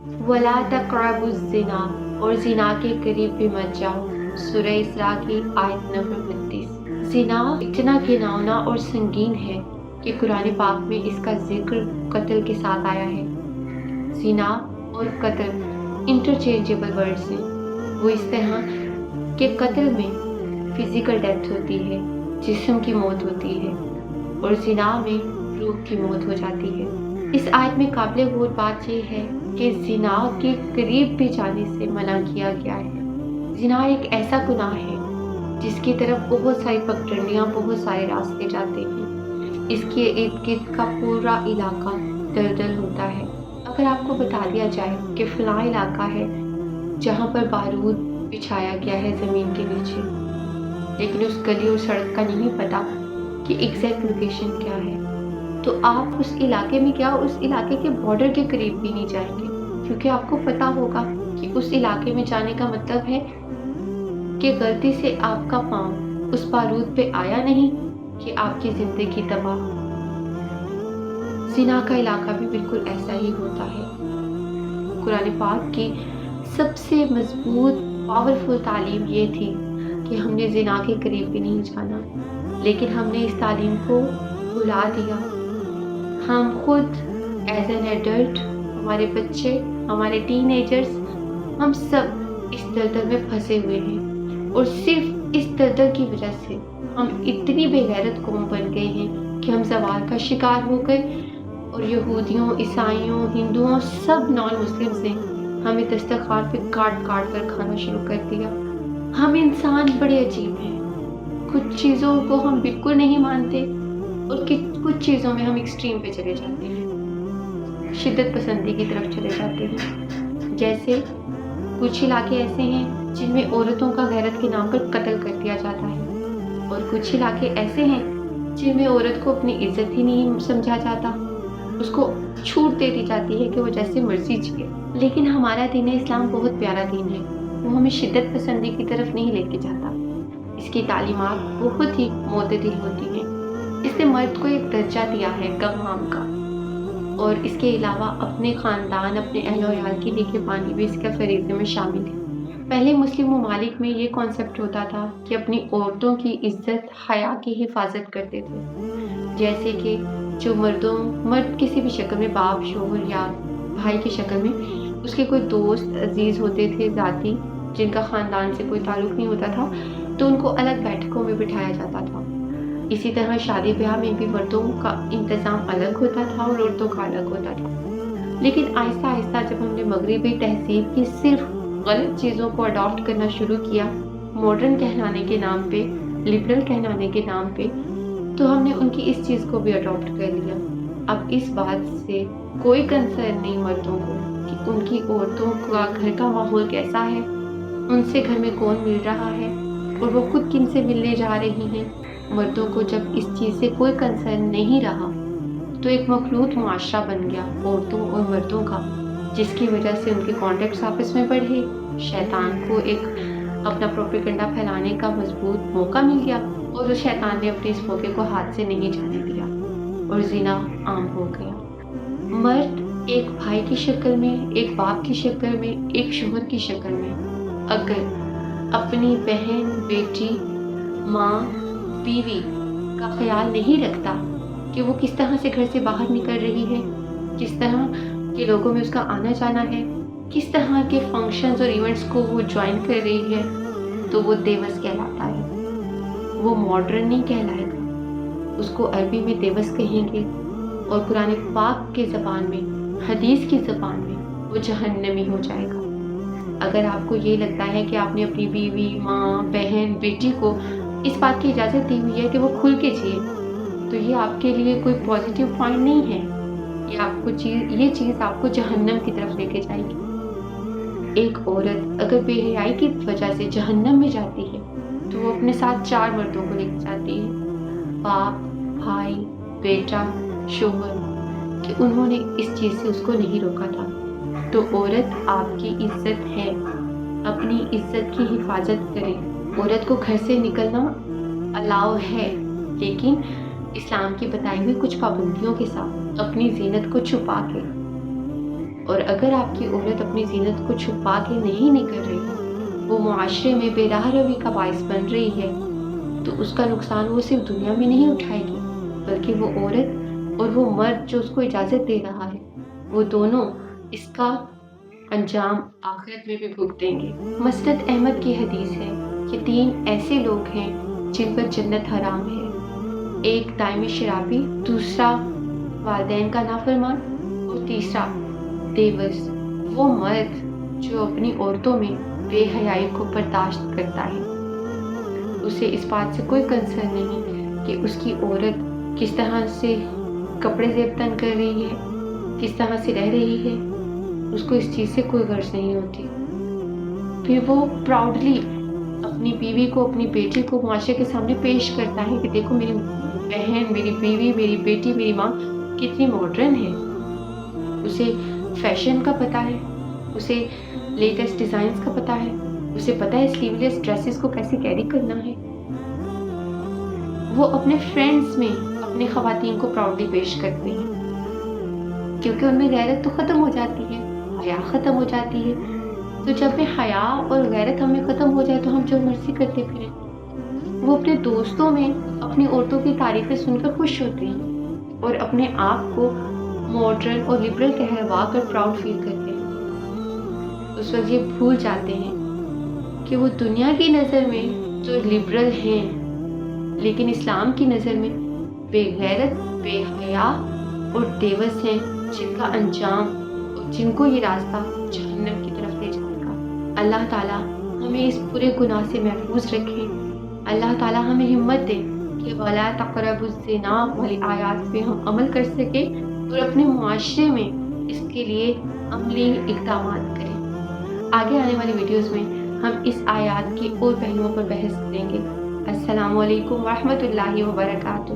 ولا تقربوا الزنا، اور زنا کے قریب بھی مت جاؤ۔ سورہ اسراء کی آیت نمبر 32۔ زنا اتنا گھناؤنا اور سنگین ہے کہ قرآن پاک میں اس کا ذکر قتل کے ساتھ آیا ہے۔ زنا اور قتل انٹرچینجبل ورڈز ہیں۔ وہ اس طرح کہ قتل میں فزیکل ڈیتھ ہوتی ہے، جسم کی موت ہوتی ہے، اور زنا میں روح کی موت ہو جاتی ہے۔ اس آیت میں قابل غور بات یہ ہے کہ زنا کے قریب بھی جانے سے منع کیا گیا ہے۔ زنا ایک ایسا گناہ ہے جس کی طرف بہت ساری پگڈنڈیاں، بہت سارے راستے جاتے ہیں۔ اس کے ارد گرد کا پورا علاقہ دلدل ہوتا ہے۔ اگر آپ کو بتا دیا جائے کہ فلاں علاقہ ہے جہاں پر بارود بچھایا گیا ہے زمین کے نیچے، لیکن اس گلی اور سڑک کا نہیں پتا کہ ایگزیکٹ لوکیشن کیا ہے، تو آپ اس علاقے میں کیا اس علاقے کے بارڈر کے قریب بھی نہیں جائیں گے، کیونکہ آپ کو پتا ہوگا کہ اس علاقے میں جانے کا مطلب ہے کہ غلطی سے آپ کا پاؤں اس بارود پہ آیا نہیں کہ آپ کی زندگی تباہ ہو۔ زنا کا علاقہ بھی بالکل ایسا ہی ہوتا ہے۔ قرآن پاک کی سب سے مضبوط پاورفل تعلیم یہ تھی کہ ہم نے زنا کے قریب بھی نہیں جانا، لیکن ہم نے اس تعلیم کو بھلا دیا۔ ہم خود ایز این ایڈلٹ، ہمارے بچے، ہمارے ٹین ایجرز، ہم سب اس دلدل میں پھنسے ہوئے ہیں، اور صرف اس دلدل کی وجہ سے ہم اتنی بے غیرت قوم بن گئے ہیں کہ ہم زوال کا شکار ہو گئے، اور یہودیوں، عیسائیوں، ہندوؤں، سب نان مسلمز نے ہمیں دسترخوان پہ کاٹ کاٹ کر کھانا شروع کر دیا۔ ہم انسان بڑے عجیب ہیں، کچھ چیزوں کو ہم بالکل نہیں مانتے، اور کچھ چیزوں میں ہم ایکسٹریم پہ چلے جاتے ہیں، شدت پسندی کی طرف چلے جاتے ہیں۔ جیسے کچھ علاقے ایسے ہیں جن میں عورتوں کا غیرت کے نام پر قتل کر دیا جاتا ہے، اور کچھ علاقے ایسے ہیں جن میں عورت کو اپنی عزت ہی نہیں سمجھا جاتا، اس کو چھوٹ دے دی جاتی ہے کہ وہ جیسے مرضی جیے۔ لیکن ہمارا دین اسلام بہت پیارا دین ہے، وہ ہمیں شدت پسندی کی طرف نہیں لے کے جاتا۔ اس کی تعلیمات بہت ہی معتدل ہوتی ہیں۔ اس نے مرد کو ایک درجہ دیا ہے گواہ کا، اور اس کے علاوہ اپنے خاندان، اپنے اہل و عیال کی نگہبانی بھی اس کے فریضے میں شامل ہے۔ پہلے مسلم ممالک میں یہ کانسیپٹ ہوتا تھا کہ اپنی عورتوں کی عزت، حیا کی حفاظت کرتے تھے، جیسے کہ جو مرد کسی بھی شکل میں، باپ، شوہر یا بھائی کی شکل میں، اس کے کوئی دوست عزیز ہوتے تھے ذاتی، جن کا خاندان سے کوئی تعلق نہیں ہوتا تھا، تو ان کو الگ بیٹھکوں میں بٹھایا جاتا تھا۔ اسی طرح شادی بیاہ میں بھی مردوں کا انتظام الگ ہوتا تھا اور عورتوں کا الگ ہوتا تھا۔ لیکن آہستہ آہستہ جب ہم نے مغربی تہذیب کی صرف غلط چیزوں کو اڈاپٹ کرنا شروع کیا، ماڈرن کہلانے کے نام پہ، لبرل کہلانے کے نام پہ، تو ہم نے ان کی اس چیز کو بھی اڈاپٹ کر لیا۔ اب اس بات سے کوئی کنسرن نہیں مردوں کو کہ ان کی عورتوں کا گھر کا ماحول کیسا ہے، ان سے گھر میں کون مل رہا ہے، اور وہ خود کن سے ملنے جا رہی ہیں۔ مردوں کو جب اس چیز سے کوئی کنسرن نہیں رہا، تو ایک مخلوط معاشرہ بن گیا عورتوں اور مردوں کا، جس کی وجہ سے ان کے کانٹیکٹس آپس میں بڑھے، شیطان کو ایک اپنا پروپیگنڈا پھیلانے کا مضبوط موقع مل گیا، اور اس شیطان نے اپنے اس موقع کو ہاتھ سے نہیں جانے دیا، اور زنا عام ہو گیا۔ مرد ایک بھائی کی شکل میں، ایک باپ کی شکل میں، ایک شوہر کی شکل میں اگر اپنی بہن، بیٹی، ماں، بیوی کا خیال نہیں رکھتا کہ وہ کس طرح سے گھر سے باہر نکل رہی ہے، کس طرح کے لوگوں میں اس کا آنا جانا ہے، کس طرح کے فنکشنز اور ایونٹس کو وہ جوائن کر رہی ہے، تو وہ دیوس کہلاتا ہے۔ وہ ماڈرن نہیں کہلائے گا، اس کو عربی میں دیوس کہیں گے، اور قرآن پاک کے زبان میں، حدیث کی زبان میں وہ جہنمی ہو جائے گا۔ اگر آپ کو یہ لگتا ہے کہ آپ نے اپنی بیوی، ماں، بہن، بیٹی کو اس بات کی اجازت دی ہوئی ہے کہ وہ کھل کے جیے، تو یہ آپ کے لیے کوئی پازیٹیو پوائنٹ نہیں ہے، یہ چیز آپ کو جہنم کی طرف لے کے جائے گی۔ ایک عورت اگر بے حیائی کی وجہ سے جہنم میں جاتی ہے، تو وہ اپنے ساتھ 4 مردوں کو لے کے جاتی ہے، باپ، بھائی، بیٹا، شوہر، کہ انہوں نے اس چیز سے اس کو نہیں روکا تھا۔ تو عورت آپ کی عزت ہے، اپنی عزت کی حفاظت کرے۔ عورت کو گھر سے نکلنا الاؤ ہے، لیکن اسلام کی بتائی ہوئی کچھ پابندیوں کے ساتھ، اپنی زینت کو چھپا کے۔ اور اگر آپ کی عورت اپنی زینت کو چھپا کے نہیں نکل رہی، وہ معاشرے میں بے راہ روی کا باعث بن رہی ہے، تو اس کا نقصان وہ صرف دنیا میں نہیں اٹھائے گی، بلکہ وہ عورت اور وہ مرد جو اس کو اجازت دے رہا ہے، وہ دونوں اس کا انجام آخرت میں بھی بھگتیں گے۔ مسند احمد کی حدیث ہے کہ 3 ایسے لوگ ہیں جن پر جنت حرام ہے، ایک دائمی شرابی، دوسرا والدین کا نافرمان، اور تیسرا دیوس، وہ مرد جو اپنی عورتوں میں بے حیائی کو برداشت کرتا ہے۔ اسے اس بات سے کوئی کنسرن نہیں کہ اس کی عورت کس طرح سے کپڑے زیب تن کر رہی ہے، کس طرح سے رہ رہی ہے، اس کو اس چیز سے کوئی غرض نہیں ہوتی۔ پھر وہ پراؤڈلی اپنی بیوی کو، اپنی بیٹی کو معاشرے کے سامنے پیش کرتا ہے کہ دیکھو میری بہن، میری بیوی، میری بیٹی، میری ماں کتنی ماڈرن ہے، اسے فیشن کا پتہ ہے، اسے لیٹسٹ ڈیزائنز کا پتہ ہے، اسے پتہ ہے سلیو لیس ڈریسز کو کیسے کیری کرنا ہے۔ وہ اپنے فرینڈز میں اپنے خواتین کو پراؤڈلی پیش کرتے ہیں، کیونکہ ان میں غیرت تو ختم ہو جاتی ہے، حیا ختم ہو جاتی ہے۔ تو جب میں حیا اور غیرت ہمیں ختم ہو جائے تو ہم جو مرضی کرتے پھریں۔ وہ اپنے دوستوں میں اپنی عورتوں کی تعریفیں سن کر خوش ہوتے ہیں اور اپنے آپ کو ماڈرن اور لبرل کہلوا کر پراؤڈ فیل کرتے ہیں۔ اس وقت یہ بھول جاتے ہیں کہ وہ دنیا کی نظر میں تو لبرل ہیں، لیکن اسلام کی نظر میں بے غیرت، بے حیا اور دیوس ہیں، جن کا انجام اور جن کو یہ راستہ جہنم کی طرف لے جائے گا۔ اللہ تعالیٰ ہمیں اس برے گناہ سے محفوظ رکھے۔ اللہ تعالیٰ ہمیں ہمت دے کہ وَلَا تَقْرَبُوا الزِّنَا والی آیات پہ ہم عمل کر سکیں اور اپنے معاشرے میں اس کے لیے عملی اقدامات کریں۔ آگے آنے والی ویڈیوز میں ہم اس آیات کے اور پہلوؤں پر بحث کریں گے۔ السلام علیکم ورحمۃ اللہ وبرکاتہ۔